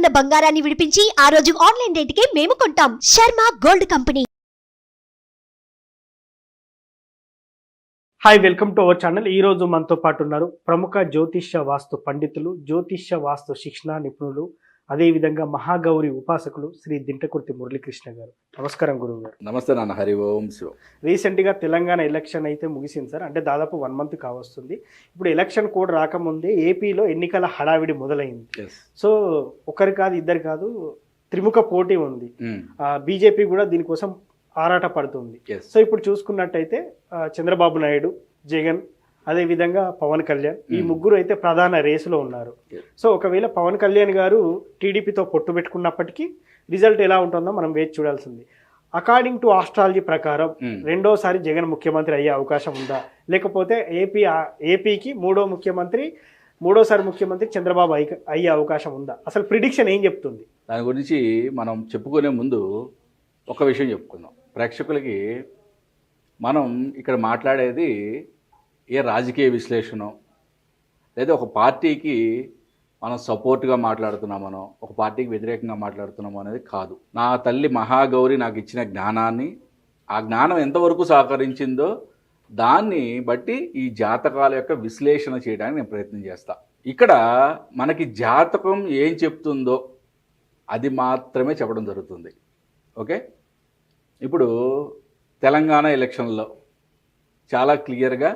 ఉన్న బంగారాన్ని విడిపించి ఆ రోజు ఆన్లైన్ రేటుకే మేము కొంటాం. Sharma gold company. Hi, welcome to our channel. ఈ రోజు మనతో పాటు ఉన్నారు ప్రముఖ జ్యోతిష్య వాస్తు పండితులు, జ్యోతిష్య వాస్తు శిక్షణ నిపుణులు, అదేవిధంగా మహాగౌరి ఉపాసకులు శ్రీ దింటకుర్తి మురళీకృష్ణ గారు. నమస్కారం గురువు గారు. నమస్తే నాన్న. హరి ఓం శివ. రీసెంట్గా తెలంగాణ ఎలక్షన్ అయితే ముగిసింది సార్. అంటే దాదాపు 1 మంత్ కావస్తుంది. ఇప్పుడు ఎలక్షన్ కోడ్ రాకముందే ఏపీలో ఎన్నికల హడావిడి మొదలైంది. సో ఒకరు కాదు, ఇద్దరు కాదు, త్రిముఖ పోటీ ఉంది. బీజేపీ కూడా దీనికోసం ఆరాట పడుతుంది. సో ఇప్పుడు చూసుకున్నట్టయితే చంద్రబాబు నాయుడు, జగన్, అదే విధంగా పవన్ కళ్యాణ్, ఈ ముగ్గురు అయితే ప్రధాన రేసులో ఉన్నారు. సో ఒకవేళ పవన్ కళ్యాణ్ గారు టీడీపీతో పొట్టు పెట్టుకున్నప్పటికీ రిజల్ట్ ఎలా ఉంటుందో మనం వేచి చూడాల్సింది. అకార్డింగ్ టు ఆస్ట్రాలజీ ప్రకారం రెండోసారి జగన్ ముఖ్యమంత్రి అయ్యే అవకాశం ఉందా, లేకపోతే ఏపీకి మూడోసారి ముఖ్యమంత్రి చంద్రబాబు అయ్యే అవకాశం ఉందా? అసలు ప్రిడిక్షన్ ఏం చెప్తుంది? దాని గురించి మనం చెప్పుకునే ముందు ఒక విషయం చెప్పుకుందాం. ప్రేక్షకులకి మనం ఇక్కడ మాట్లాడేది ఏ రాజకీయ విశ్లేషణ లేదా ఒక పార్టీకి మనం సపోర్ట్గా మాట్లాడుతున్నామనో ఒక పార్టీకి వ్యతిరేకంగా మాట్లాడుతున్నామో అనేది కాదు. నా తల్లి మహాగౌరి నాకు ఇచ్చిన జ్ఞానాన్ని, ఆ జ్ఞానం ఎంతవరకు సహకరించిందో దాన్ని బట్టి ఈ జాతకాల యొక్క విశ్లేషణ చేయడానికి నేను ప్రయత్నం చేస్తా. ఇక్కడ మనకి జాతకం ఏం చెప్తుందో అది మాత్రమే చెప్పడం జరుగుతుంది. ఓకే, ఇప్పుడు తెలంగాణ ఎలక్షన్లో చాలా క్లియర్గా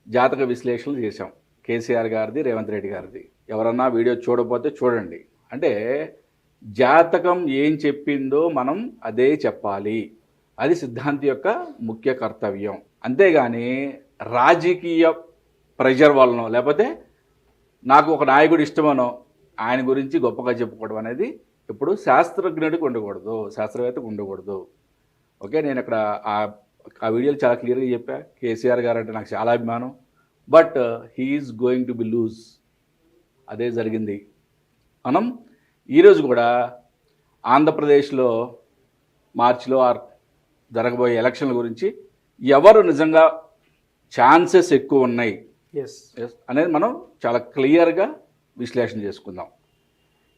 జాతక విశ్లేషణలు చేశాం. కేసీఆర్ గారిది, రేవంత్ రెడ్డి గారిది. ఎవరన్నా వీడియో చూడకపోతే చూడండి. అంటే జాతకం ఏం చెప్పిందో మనం అదే చెప్పాలి. అది సిద్ధాంతి యొక్క ముఖ్య కర్తవ్యం. అంతేగాని రాజకీయ ప్రెషర్ వలనో లేకపోతే నాకు ఒక నాయకుడు ఇష్టమనో ఆయన గురించి గొప్పగా చెప్పుకోవడం అనేది ఇప్పుడు శాస్త్రజ్ఞుడికి ఉండకూడదు, శాస్త్రవేత్తకు ఉండకూడదు. ఓకే, నేను ఇక్కడ ఆ వీడియోలు చాలా క్లియర్గా చెప్పా. కేసీఆర్ గారు అంటే నాకు చాలా అభిమానం, but he's going to be lose. అదే జరిగింది. మనం ఈరోజు కూడా ఆంధ్రప్రదేశ్లో మార్చిలో జరగబోయే ఎలక్షన్ల గురించి ఎవరు నిజంగా ఛాన్సెస్ ఎక్కువ ఉన్నాయి అనేది మనం చాలా క్లియర్గా విశ్లేషణ చేసుకుందాం.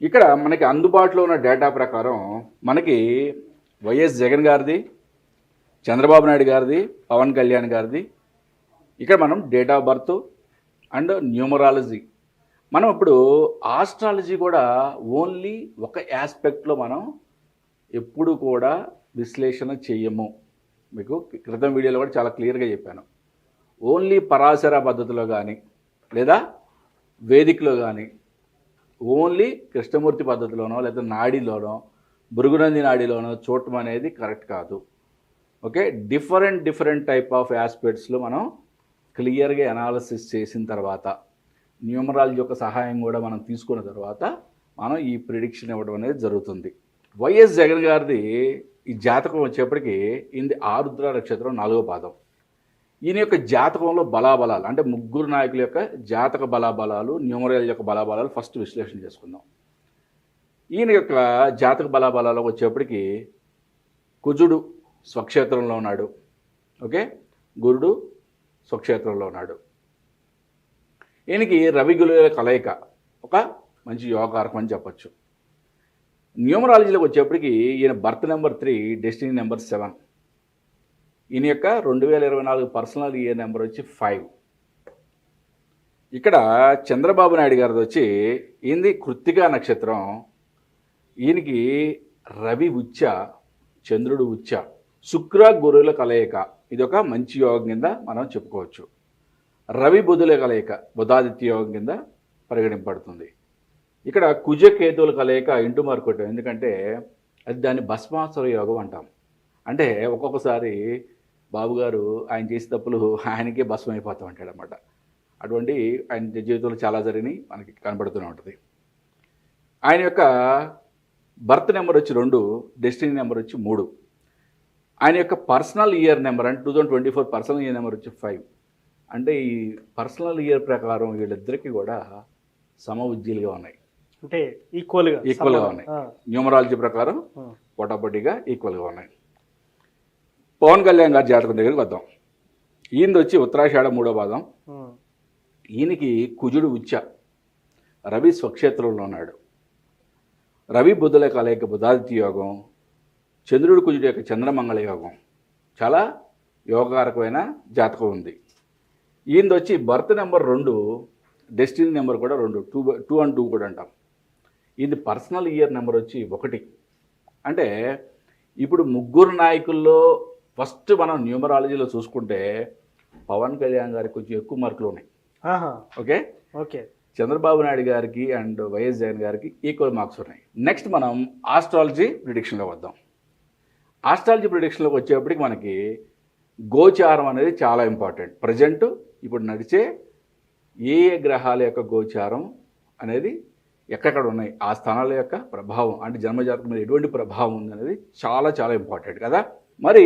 ఇక్కడ మనకి అందుబాటులో ఉన్న డేటా ప్రకారం మనకి వైఎస్ జగన్ గారిది, చంద్రబాబు నాయుడు గారిది, పవన్ కళ్యాణ్ గారిది, ఇక్కడ మనం date of birth and numerology, మనం ఇప్పుడు ఆస్ట్రాలజీ కూడా ఓన్లీ ఒక ఆస్పెక్ట్లో మనం ఎప్పుడు కూడా విశ్లేషణ చేయము. మీకు క్రితం వీడియోలో కూడా చాలా క్లియర్గా చెప్పాను. ఓన్లీ పరాశర పద్ధతిలో కానీ లేదా వేదికలో కానీ ఓన్లీ కృష్ణమూర్తి పద్ధతిలోనో లేదా నాడిలోనో భృగునంది నాడిలోనో చూడటం అనేది కరెక్ట్ కాదు. ఓకే, డిఫరెంట్ టైప్ ఆఫ్ ఆస్పెక్ట్స్లో మనం క్లియర్గా అనాలిసిస్ చేసిన తర్వాత న్యూమరాలజీ యొక్క సహాయం కూడా మనం తీసుకున్న తర్వాత మనం ఈ ప్రిడిక్షన్ ఇవ్వడం అనేది జరుగుతుంది. వైఎస్ జగన్ గారిది ఈ జాతకం వచ్చేప్పటికీ ఇది ఆరుద్ర నక్షత్రం 4వ పాదం. ఈయన యొక్క జాతకంలో బలాబలాలు అంటే ముగ్గురు నాయకుల యొక్క జాతక బలాబలాలు, న్యూమరాలజీ యొక్క బలాబలాలు ఫస్ట్ విశ్లేషణ చేసుకుందాం. ఈయన యొక్క జాతక బలాబలాలు వచ్చేప్పటికి కుజుడు స్వక్షేత్రంలో ఉన్నాడు. ఓకే, గురుడు స్వక్షేత్రంలో ఉన్నాడు. ఈయనకి రవి గురువుల కలయిక ఒక మంచి యోగారకం అని చెప్పచ్చు. న్యూమరాలజీలోకి వచ్చేప్పటికి ఈయన బర్త్ నెంబర్ 3, డెస్టినీ నెంబర్ 7. ఈయన యొక్క 2024 పర్సనల్ ఇయర్ నెంబర్ వచ్చి 5. ఇక్కడ చంద్రబాబు నాయుడు గారిది వచ్చి ఈయనది కృత్తికా నక్షత్రం. ఈయనకి రవి ఉచ్చ, చంద్రుడు ఉచ్చ, శుక్ర గురువుల కలయిక. ఇది ఒక మంచి యోగం కింద మనం చెప్పుకోవచ్చు. రవి బుధుల కలయిక బుధాదిత్య యోగం కింద పరిగణింపబడుతుంది. ఇక్కడ కుజ కేతువుల కలయిక ఇంటూ మార్కొట్టాం, ఎందుకంటే అది దాన్ని భస్మాసుర యోగం అంటాం. అంటే ఒక్కొక్కసారి బాబుగారు ఆయన చేసే తప్పులు ఆయనకే భస్మం అయిపోతూ ఉంటాడు అన్నమాట. అటువంటి ఆయన జీవితంలో చాలా జరిగినాయి, మనకి కనబడుతూనే ఉంటుంది. ఆయన యొక్క బర్త్ నెంబర్ వచ్చి 2, డెస్టినీ నెంబర్ వచ్చి 3. ఆయన యొక్క పర్సనల్ ఇయర్ నెంబర్ అంటే 2024 పర్సనల్ ఇయర్ నెంబర్ వచ్చి 5. అంటే ఈ పర్సనల్ ఇయర్ ప్రకారం వీళ్ళిద్దరికీ కూడా సమ ఉజ్జీలుగా ఉన్నాయి, అంటే ఈక్వల్గా ఉన్నాయి. న్యూమరాలజీ ప్రకారం పోటాపోటీగా ఈక్వల్గా ఉన్నాయి. పవన్ కళ్యాణ్ గారి జాతకం దగ్గరికి వద్దాం. ఈయనది వచ్చి ఉత్తరాషాఢ 3వ పాదం. ఈయనకి కుజుడు ఉచ్చ, రవి స్వక్షేత్రంలో ఉన్నాడు. రవి బుధుల కలయిక బుధాదిత్య యోగం, చంద్రుడి కుజుడి యొక్క చంద్రమంగళ యోగం, చాలా యోగకారకమైన జాతకం ఉంది. ఈయనది వచ్చి బర్త్ నెంబర్ 2, డెస్టినీ నెంబర్ కూడా 2, 2 and 2 కూడా అంటాం. ఇది పర్సనల్ ఇయర్ నెంబర్ వచ్చి 1. అంటే ఇప్పుడు ముగ్గురు నాయకుల్లో ఫస్ట్ మనం న్యూమరాలజీలో చూసుకుంటే పవన్ కళ్యాణ్ గారికి కొంచెం ఎక్కువ మార్కులు ఉన్నాయి. Okay okay. చంద్రబాబు నాయుడు గారికి అండ్ వైఎస్ జగన్ గారికి ఈక్వల్ మార్క్స్ ఉన్నాయి. నెక్స్ట్ మనం ఆస్ట్రాలజీ ప్రిడిక్షన్లో వద్దాం. ఆస్ట్రాలజీ ప్రిడిక్షన్లోకి వచ్చేప్పటికి మనకి గోచారం అనేది చాలా ఇంపార్టెంట్. ప్రజెంట్ ఇప్పుడు నడిచే ఏ ఏ గ్రహాల యొక్క గోచారం అనేది ఎక్కడెక్కడ ఉన్నాయి, ఆ స్థానాల యొక్క ప్రభావం అంటే జన్మజాతకం మీద ఎటువంటి ప్రభావం ఉంది అనేది చాలా చాలా ఇంపార్టెంట్ కదా. మరి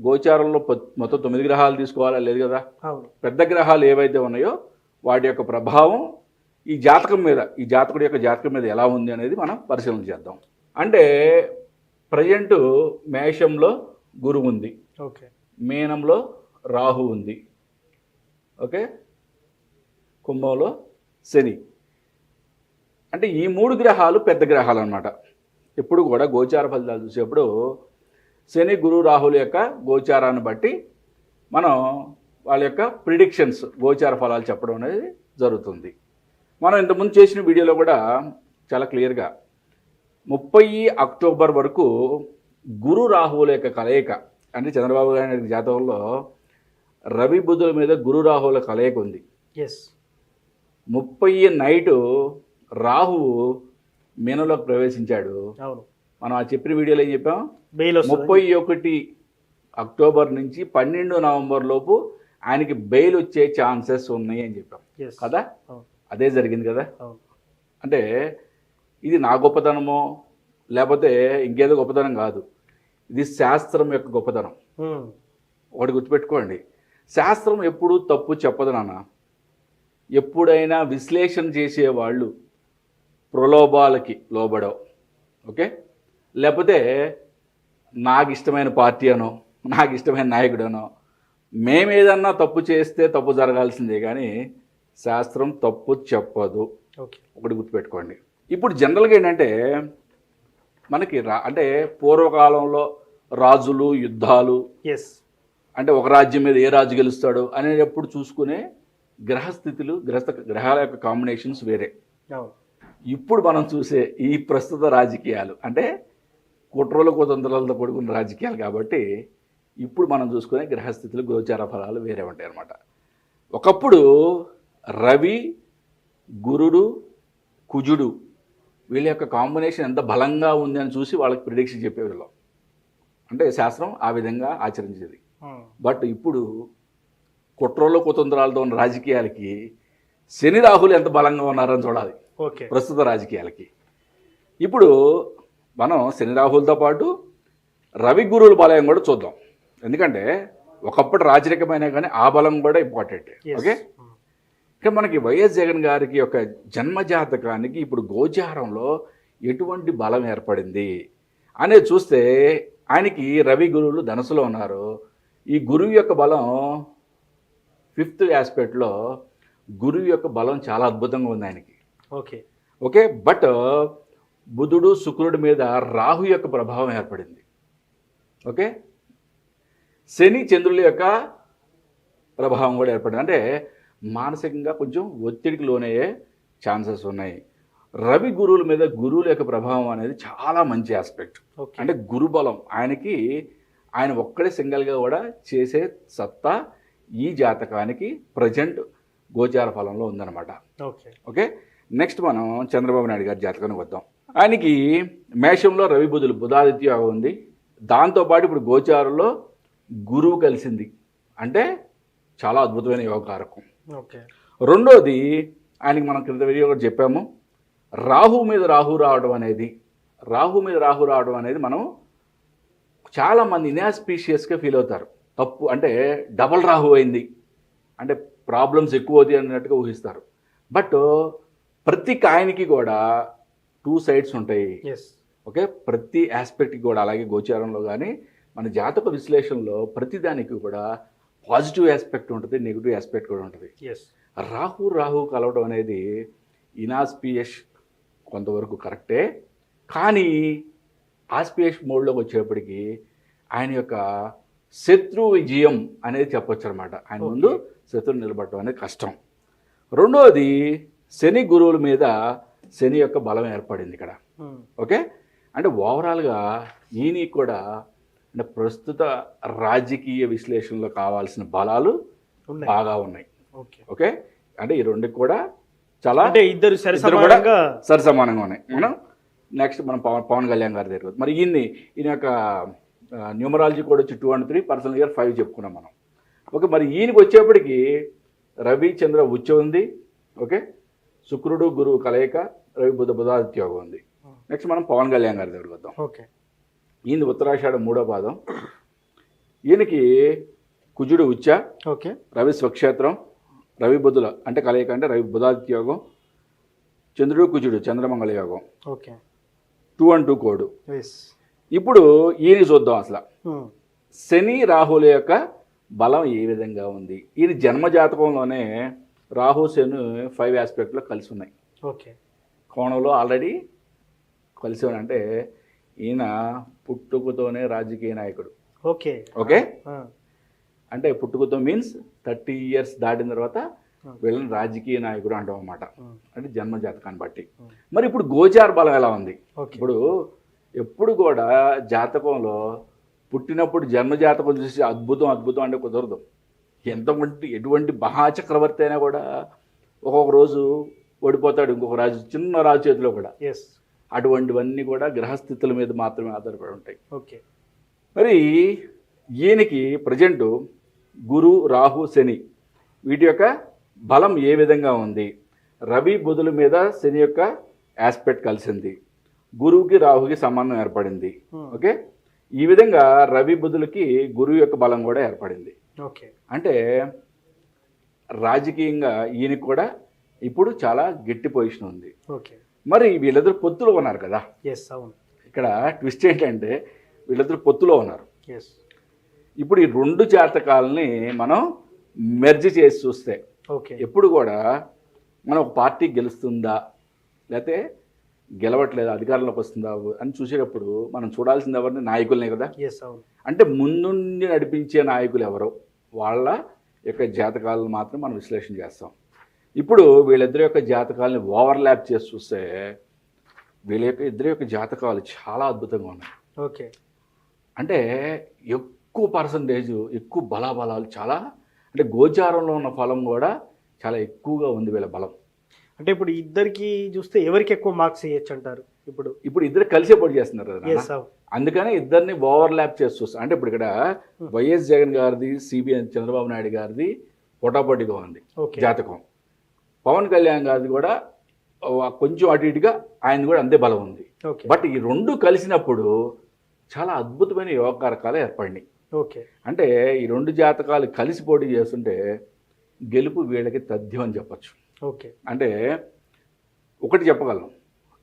గోచారంలో మొత్తం 9 గ్రహాలు తీసుకోవాలా లేదు కదా. పెద్ద గ్రహాలు ఏవైతే ఉన్నాయో వాటి యొక్క ప్రభావం ఈ జాతకం మీద, ఈ జాతకుడి యొక్క జాతకం మీద ఎలా ఉంది అనేది మనం పరిశీలన చేద్దాం. అంటే ప్రజెంటు మేషంలో గురువు ఉంది, ఓకే, మీనంలో రాహు ఉంది, ఓకే, కుంభంలో శని. అంటే ఈ 3 గ్రహాలు పెద్ద గ్రహాలు అన్నమాట. ఎప్పుడు కూడా గోచార ఫలితాలు చూసేప్పుడు శని గురు రాహుల యొక్క గోచారాన్ని బట్టి మనం వాళ్ళ యొక్క ప్రిడిక్షన్స్, గోచార ఫలాలు చెప్పడం అనేది జరుగుతుంది. మనం ఇంతకుముందు చేసిన వీడియోలో కూడా చాలా క్లియర్గా 30 అక్టోబర్ వరకు గురు రాహువుల యొక్క కలయిక అంటే చంద్రబాబు నాయుడు జాతకంలో రవి బుధుల మీద గురు రాహువుల కలయిక ఉంది. 30 నైటు రాహువు మీనంలోకి ప్రవేశించాడు. మనం ఆ చెప్పిన వీడియోలో ఏం చెప్పాం, 31 అక్టోబర్ నుంచి 12 నవంబర్ లోపు ఆయనకి బెయిల్ వచ్చే ఛాన్సెస్ ఉన్నాయి అని చెప్పాం కదా. అదే జరిగింది కదా. అంటే ఇది నా గొప్పతనమో లేకపోతే ఇంకేదో గొప్పతనం కాదు, ఇది శాస్త్రం యొక్క గొప్పతనం. ఒకటి గుర్తుపెట్టుకోండి, శాస్త్రం ఎప్పుడు తప్పు చెప్పదు నాన్న. ఎప్పుడైనా విశ్లేషణ చేసేవాళ్ళు ప్రలోభాలకి లోబడవు, ఓకే, లేకపోతే నాకు ఇష్టమైన పార్టీ అనో నాకు ఇష్టమైన నాయకుడనో మేమేదన్నా తప్పు చేస్తే తప్పు జరగాల్సిందే కానీ శాస్త్రం తప్పు చెప్పదు. ఒకటి గుర్తుపెట్టుకోండి. ఇప్పుడు జనరల్గా ఏంటంటే మనకి అంటే పూర్వకాలంలో రాజులు యుద్ధాలు, అంటే ఒక రాజ్యం మీద ఏ రాజు గెలుస్తాడు అనేటప్పుడు చూసుకునే గ్రహస్థితులు, గ్రహాల యొక్క కాంబినేషన్స్ వేరే. ఇప్పుడు మనం చూసే ఈ ప్రస్తుత రాజకీయాలు అంటే కుట్రలు కుతంత్రాలతో కూడుకున్న రాజకీయాలు కాబట్టి ఇప్పుడు మనం చూసుకునే గ్రహస్థితులు, గోచార ఫలాలు వేరే ఉంటాయి అన్నమాట. ఒకప్పుడు రవి, గురుడు, కుజుడు వీళ్ళ యొక్క కాంబినేషన్ ఎంత బలంగా ఉంది అని చూసి వాళ్ళకి ప్రిడిక్షన్ చెప్పేవాళ్ళం. అంటే శాస్త్రం ఆ విధంగా ఆచరించేది. బట్ ఇప్పుడు కుట్రలు కుతంత్రాలతో ఉన్న రాజకీయాలకి శని రాహులు ఎంత బలంగా ఉన్నారని చూడాలి ప్రస్తుత రాజకీయాలకి. ఇప్పుడు మనం శని రాహులతో పాటు రవి గురువుల బలం కూడా చూద్దాం. ఎందుకంటే ఒకప్పుడు రాజరికమైన కానీ ఆ బలం కూడా ఇంపార్టెంట్. ఓకే, ఇక్కడ మనకి వైఎస్ జగన్ గారికి యొక్క జన్మజాతకానికి ఇప్పుడు గోచారంలో ఎటువంటి బలం ఏర్పడింది అనేది చూస్తే ఆయనకి రవి గురువులు ధనుసులో ఉన్నారు. ఈ గురువు యొక్క బలం 5th ఆస్పెక్ట్లో గురువు యొక్క బలం చాలా అద్భుతంగా ఉంది ఆయనకి. ఓకే, బట్ బుధుడు శుక్రుడి మీద రాహు యొక్క ప్రభావం ఏర్పడింది. ఓకే, శని చంద్రుల యొక్క ప్రభావం కూడా ఏర్పడింది. అంటే మానసికంగా కొంచెం ఒత్తిడికి లోనయ్యే ఛాన్సెస్ ఉన్నాయి. రవి గురువుల మీద గురువుల యొక్క ప్రభావం అనేది చాలా మంచి ఆస్పెక్ట్. అంటే గురుబలం ఆయనకి, ఆయన ఒక్కడే సింగిల్గా కూడా చేసే సత్తా ఈ జాతకానికి ప్రజెంట్ గోచార ఫలంలో ఉందన్నమాట. ఓకే, నెక్స్ట్ మనం చంద్రబాబు నాయుడు గారి జాతకానికి వద్దాం. ఆయనకి మేషంలో రవి బుధులు బుధాదిత్య యోగం ఉంది. దాంతోపాటు ఇప్పుడు గోచారంలో గురువు కలిసింది, అంటే చాలా అద్భుతమైన యోగకారకం. రెండోది ఆయనకి మనం క్రింద వీడియో కూడా చెప్పాము, రాహు మీద రాహు రావడం అనేది మనం చాలామంది ఇన్ఆస్పీషియస్గా ఫీల్ అవుతారు. తప్పు అంటే డబల్ రాహు అయింది అంటే ప్రాబ్లమ్స్ ఎక్కువ అవుతాయి అన్నట్టుగా ఊహిస్తారు. బట్ ప్రతి కాయిన్కి కూడా 2 సైడ్స్ ఉంటాయి. ఓకే, ప్రతి ఆస్పెక్ట్కి కూడా, అలాగే గోచారంలో కానీ మన జాతక విశ్లేషణలో ప్రతిదానికి కూడా పాజిటివ్ ఆస్పెక్ట్ ఉంటుంది, నెగిటివ్ ఆస్పెక్ట్ కూడా ఉంటుంది. రాహు కలవడం అనేది ఇనాస్పియస్ కొంతవరకు కరెక్టే, కానీ ఆస్పిరేష్ మోడ్లోకి వచ్చేప్పటికి ఆయన యొక్క శత్రు విజయం అనేది చెప్పొచ్చు అనమాట. ఆయన ముందు శత్రువు నిలబడటం అనేది కష్టం. రెండోది శని గురువుల మీద శని యొక్క బలం ఏర్పడింది ఇక్కడ. ఓకే, అంటే ఓవరాల్గా ఈయన కూడా అంటే ప్రస్తుత రాజకీయ విశ్లేషణలో కావాల్సిన బలాలు బాగా ఉన్నాయి. ఓకే, అంటే ఈ రెండుకి కూడా చాలా అంటే ఇద్దరు సరిసమానంగా ఉన్నాయి. మనం నెక్స్ట్ మనం పవన్ కళ్యాణ్ గారి దగ్గర మరి ఈయన యొక్క న్యూమరాలజీ కూడా వచ్చి 2 and 3, పర్సనల్ ఇయర్ 5 చెప్పుకున్నాం మనం. ఓకే, మరి ఈయనకి వచ్చేప్పటికి రవి చంద్ర ఉచ్చ ఉంది. ఓకే, శుక్రుడు గురువు కలయిక, రవి బుధాదిత్య యోగం ఉంది. నెక్స్ట్ మనం పవన్ కళ్యాణ్ గారి దగ్గరికి వద్దాం. ఓకే, ఈయన ఉత్తరాషాఢ 3వ పాదం. ఈయనకి కుజుడు ఉచ్చ, ఓకే, రవి స్వక్షేత్రం, రవి బుధుల అంటే కలయిక అంటే రవి బుధాదిత్య యోగం, చంద్రుడు కుజుడు చంద్రమంగళ యోగం. Okay, 2 and 2 code. ఇప్పుడు ఈయన చూద్దాం అసలు శని రాహుల యొక్క బలం ఏ విధంగా ఉంది. ఈయన జన్మజాతకంలోనే రాహు శని 5 ఆస్పెక్ట్లో కలిసి ఉన్నాయి. ఓకే, కోణంలో ఆల్రెడీ కలిసి ఉన్నాయి. అంటే ఈయన పుట్టుకతోనే రాజకీయ నాయకుడు. ఓకే, ఓకే, అంటే పుట్టుకతో మీన్స్ 30 years దాటిన తర్వాత వీళ్ళని రాజకీయ నాయకుడు అంటాం అన్నమాట. అంటే జన్మ జాతకాన్ని బట్టి. మరి ఇప్పుడు గోచార బలం ఎలా ఉంది? ఇప్పుడు ఎప్పుడు కూడా జాతకంలో పుట్టినప్పుడు జన్మజాతకం చూసి అద్భుతం అంటే కుదరదు. ఎటువంటి మహాచక్రవర్తి అయినా కూడా ఒక్కొక్క రోజు ఓడిపోతాడు ఇంకొక రాజు, చిన్న రాజు చేతిలో కూడా. అటువంటివన్నీ కూడా గ్రహస్థితుల మీద మాత్రమే ఆధారపడి ఉంటాయి. ఓకే, మరి ఈయనకి ప్రజెంటు గురు రాహు శని వీటి యొక్క బలం ఏ విధంగా ఉంది? రవి బుధుల మీద శని యొక్క ఆస్పెక్ట్ కలిసింది, గురువుకి రాహుకి సంబంధం ఏర్పడింది. ఓకే, ఈ విధంగా రవి బుధులకి గురువు యొక్క బలం కూడా ఏర్పడింది. ఓకే, అంటే రాజకీయంగా ఈయనకి కూడా ఇప్పుడు చాలా గట్టి పొజిషన్ ఉంది. ఓకే, మరి వీళ్ళిద్దరు పొత్తులో ఉన్నారు కదా. అవును. ఇక్కడ ట్విస్ట్ ఏంటంటే వీళ్ళిద్దరు పొత్తులో ఉన్నారు. ఇప్పుడు ఈ 2 జాతకాలని మనం మెర్జ్ చేసి చూస్తే ఎప్పుడు కూడా మనం ఒక పార్టీ గెలుస్తుందా లేకపోతే గెలవట్లేదు అధికారంలోకి వస్తుందా అని చూసేటప్పుడు మనం చూడాల్సింది ఎవరిని? నాయకులనే కదా. అంటే ముందుండి నడిపించే నాయకులు ఎవరో వాళ్ళ యొక్క జాతకాలను మాత్రం మనం విశ్లేషణ చేస్తాం. ఇప్పుడు వీళ్ళిద్దరి యొక్క జాతకాలని ఓవర్లాప్ చేసి చూస్తే వీళ్ళ యొక్క ఇద్దరి యొక్క జాతకాలు చాలా అద్భుతంగా ఉన్నాయి. ఓకే, అంటే ఎక్కువ పర్సంటేజ్ ఎక్కువ బలాబలాలు చాలా, అంటే గోచారంలో ఉన్న ఫలం కూడా చాలా ఎక్కువగా ఉంది వీళ్ళ బలం. అంటే ఇప్పుడు ఇద్దరికి చూస్తే ఎవరికి ఎక్కువ మార్క్స్ ఇవ్వచ్చు అంటారు? ఇప్పుడు ఇద్దరు కలిసే పోటీ చేస్తున్నారు కదా, అందుకనే ఇద్దరిని ఓవర్లాప్ చేసి చూస్తాం. అంటే ఇప్పుడు ఇక్కడ వైఎస్ జగన్ గారిది, సిబిఎన్ చంద్రబాబు నాయుడు గారిది పోటాపోటీగా ఉంది జాతకం. పవన్ కళ్యాణ్ గారిది కూడా కొంచెం అటు ఇటుగా ఆయన కూడా అంతే బలం ఉంది. బట్ ఈ 2 కలిసినప్పుడు చాలా అద్భుతమైన యోగకారకాలు ఏర్పడినాయి. అంటే ఈ 2 జాతకాలు కలిసి పోటీ చేస్తుంటే గెలుపు వీళ్ళకి తథ్యం అని చెప్పచ్చు. అంటే ఒకటి చెప్పగలం,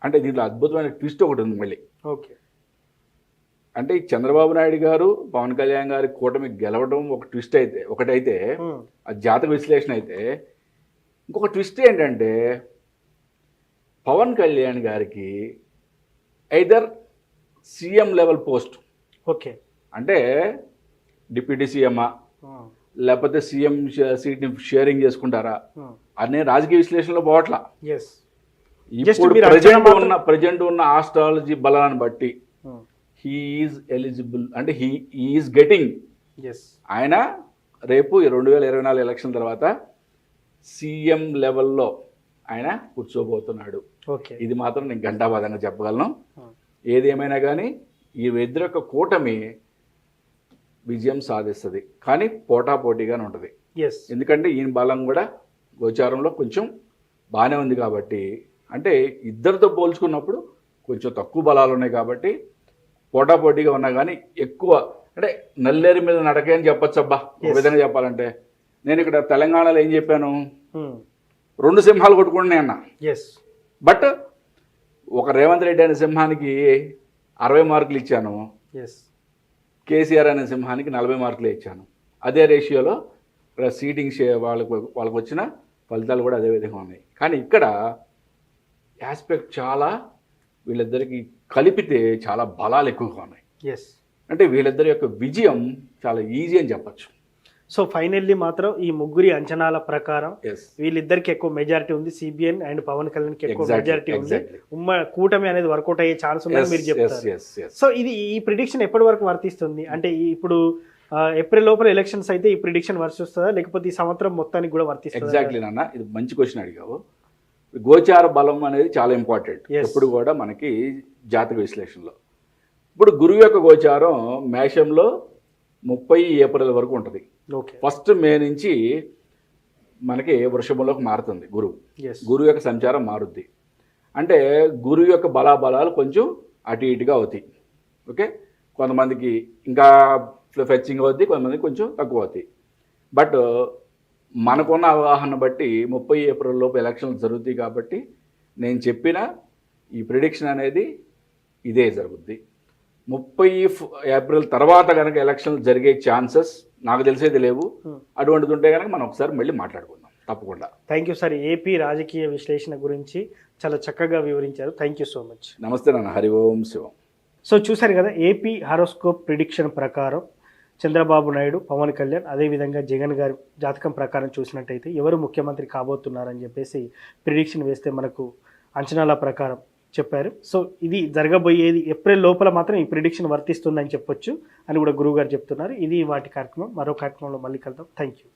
అంటే దీంట్లో అద్భుతమైన ట్విస్ట్ ఒకటి ఉంది మళ్ళీ. అంటే చంద్రబాబు నాయుడు గారు పవన్ కళ్యాణ్ గారి కూటమి గెలవడం ఒక ట్విస్ట్ అయితే ఒకటైతే, ఆ జాతక విశ్లేషణ అయితే, ఇంకొక ట్విస్ట్ ఏంటంటే పవన్ కళ్యాణ్ గారికి ఐదర్ సీఎం లెవెల్ పోస్ట్, అంటే డిప్యూటీ సీఎమ్మా లేకపోతే సీఎం సీట్ని షేరింగ్ చేసుకుంటారా అనే రాజకీయ విశ్లేషణలో పోవట్లా. ఇప్పుడు ప్రజెంట్ ఉన్న ఆస్ట్రాలజీ బలాన్ని బట్టి హీఈస్ ఎలిజిబుల్, అంటే హీఈస్ గెటింగ్, ఆయన రేపు 2024 ఎలక్షన్ తర్వాత సీఎం లెవెల్లో ఆయన కూర్చోబోతున్నాడు. ఇది మాత్రం నేను ఘంటాబాదంగా చెప్పగలను. ఏది ఏమైనా కానీ ఈ ఇద్దరు యొక్క కూటమి విజయం సాధిస్తుంది, కానీ పోటాపోటీగానే ఉంటుంది. ఎందుకంటే ఈయన బలం కూడా గోచారంలో కొంచెం బాగానే ఉంది కాబట్టి, అంటే ఇద్దరితో పోల్చుకున్నప్పుడు కొంచెం తక్కువ బలాలు ఉన్నాయి కాబట్టి పోటాపోటీగా ఉన్నా కానీ ఎక్కువ అంటే నల్లేరు మీద నడకే అని చెప్పొచ్చు. అబ్బా ఒక విధంగా చెప్పాలంటే నేను ఇక్కడ తెలంగాణలో ఏం చెప్పాను, 2 సింహాలు కొట్టుకుంటున్నాయి అన్న. బట్ ఒక రేవంత్ రెడ్డి అనే సింహానికి 60 మార్కులు ఇచ్చాను, కేసీఆర్ అనే సింహానికి 40 మార్కులే ఇచ్చాను. అదే రేషియోలో ఇక్కడ సీటింగ్ వాళ్ళకు వచ్చిన ఫలితాలు కూడా అదే విధంగా ఉన్నాయి. కానీ ఇక్కడ ఆస్పెక్ట్ చాలా వీళ్ళిద్దరికి కలిపితే చాలా బలాలు ఎక్కువగా ఉన్నాయి. ఎస్. అంటే వీళ్ళిద్దరి యొక్క విజయం చాలా ఈజీ అని చెప్పచ్చు. సో ఫైనల్లీ మాత్రం ఈ ముగ్గురి అంచనాల ప్రకారం ఎస్, వీళ్ళిద్దరికి ఎక్కువ మెజారిటీ ఉంది, సిబిఎన్ అండ్ పవన్ కళ్యాణ్కి ఎక్కువ Exactly, మెజారిటీ ఉంది. exactly. కూటమి అనేది వర్కౌట్ అయ్యే ఛాన్స్ ఉందని మీరు చెప్తారు. సో ఇది ఈ ప్రిడిక్షన్ ఎప్పటి వరకు వర్తిస్తుంది? అంటే ఇప్పుడు ఏప్రిల్ లోపల ఎలక్షన్స్ అయితే ఈ ప్రిడిక్షన్ వర్తిస్తుందా, లేకపోతే ఈ సంవత్సరం మొత్తానికి కూడా వర్తిస్తుందా? ఎగ్జాక్ట్లీ నాన్న, ఇది మంచి క్వశ్చన్ అడిగావు. గోచార బలం అనేది చాలా ఇంపార్టెంట్ Yes. ఎప్పుడు కూడా మనకి జాతక విశ్లేషణలో. ఇప్పుడు గురువు యొక్క గోచారం మేషంలో 30 ఏప్రిల్ వరకు ఉంటుంది. ఓకే. ఫస్ట్ మే నుంచి మనకి వృషభంలోకి మారుతుంది గురువు. ఎస్. గురువు యొక్క సంచారం మారుద్ది. అంటే గురువు యొక్క బలాబలాలు కొంచెం అటు ఇటుగా అవుతాయి. ఓకే, కొంతమందికి ఇంకా ఫెచ్చింగ్ అవుద్ది, కొంతమందికి కొంచెం తక్కువ అవుతాయి. బట్ మనకున్న అవగాహన బట్టి 30 ఏప్రిల్ లోపు ఎలక్షన్లు జరుగుతాయి కాబట్టి నేను చెప్పిన ఈ ప్రిడిక్షన్ అనేది ఇదే జరుగుద్ది. 30 ఏప్రిల్ తర్వాత కనుక ఎలక్షన్లు జరిగే ఛాన్సెస్ నాకు తెలిసేది లేవు. అటువంటిది ఉంటే కనుక మనం ఒకసారి మళ్ళీ మాట్లాడుకుందాం తప్పకుండా. Thank you sir. ఏపీ రాజకీయ విశ్లేషణ గురించి చాలా చక్కగా వివరించారు. Thank you so much. నమస్తే నాన్న. హరి ఓం శివం. సో చూశారు కదా, ఏపీ హారోస్కోప్ ప్రిడిక్షన్ ప్రకారం చంద్రబాబు నాయుడు, పవన్ కళ్యాణ్, అదేవిధంగా జగన్ గారి జాతకం ప్రకారం చూసినట్టయితే ఎవరు ముఖ్యమంత్రి కాబోతున్నారని చెప్పేసి ప్రిడిక్షన్ వేస్తే మనకు అంచనాల ప్రకారం చెప్పారు. సో ఇది జరగబోయేది ఏప్రిల్ లోపల మాత్రం ఈ ప్రిడిక్షన్ వర్తిస్తుందని చెప్పొచ్చు అని కూడా గురువు గారు చెప్తున్నారు. ఇది వాటి కార్యక్రమం. మరో కార్యక్రమంలో మళ్ళీ కలుద్దాం. Thank you.